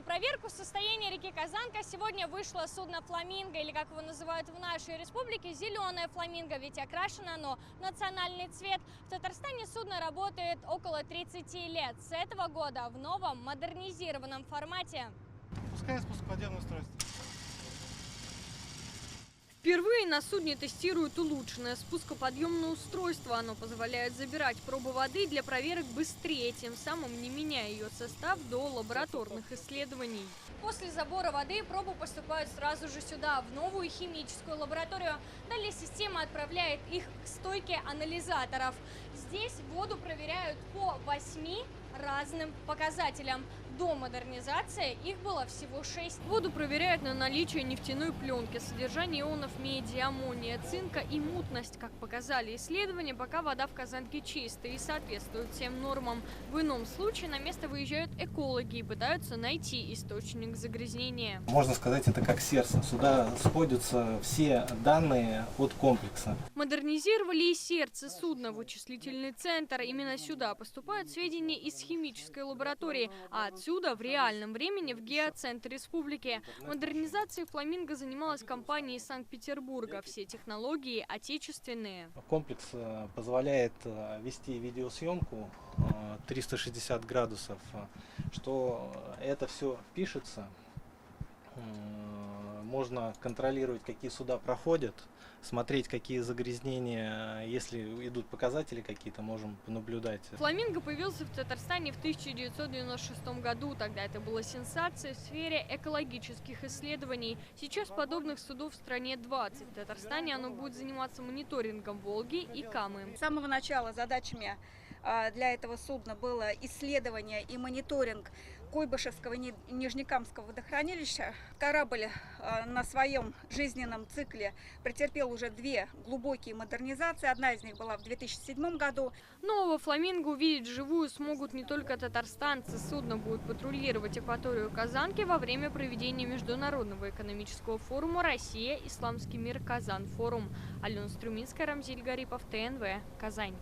На проверку состояния реки Казанка сегодня вышло судно «Фламинго», или, как его называют в нашей республике, «Зеленое фламинго», ведь окрашено оно в национальный цвет. В Татарстане судно работает около 30 лет. С этого года в новом модернизированном формате. Пускай спусководяное устройство. Впервые на судне тестируют улучшенное спускоподъемное устройство. Оно позволяет забирать пробы воды для проверок быстрее, тем самым не меняя ее состав до лабораторных исследований. После забора воды пробы поступают сразу же сюда, в новую химическую лабораторию. Далее система отправляет их к стойке анализаторов. Здесь воду проверяют по 8 разным показателям. До модернизации их было всего 6. Воду проверяют на наличие нефтяной пленки, содержание ионов меди, аммония, цинка и мутность. Как показали исследования, пока вода в Казанке чистая и соответствует всем нормам. В ином случае на место выезжают экологи и пытаются найти источник загрязнения. Можно сказать, это как сердце. Сюда сходятся все данные от комплекса. Модернизировали и сердце судна, вычислительный центр. Именно сюда поступают сведения из химической лаборатории, а отсюда в реальном времени в геоцентр республики. Модернизацией «Фламинго» занималась компания из Санкт-Петербурга. Все технологии отечественные. Комплекс позволяет вести видеосъемку 360 градусов, что это все пишется. Можно контролировать, какие суда проходят, смотреть, какие загрязнения, если идут показатели какие-то, можем понаблюдать. «Фламинго» появился в Татарстане в 1996 году. Тогда это была сенсация в сфере экологических исследований. Сейчас подобных судов в стране 20. В Татарстане оно будет заниматься мониторингом Волги и Камы. С самого начала задачами для этого судна было исследование и мониторинг Куйбышевского и Нижнекамского водохранилища. Корабль на своем жизненном цикле претерпел уже 2 глубокие модернизации. Одна из них была в 2007 году. Нового «Фламинго» увидеть вживую смогут не только татарстанцы. Судно будет патрулировать акваторию Казанки во время проведения Международного экономического форума «Россия. Исламский мир. Казан. Форум». Алена Струминская, Рамзиль Гарипов, ТНВ, Казань.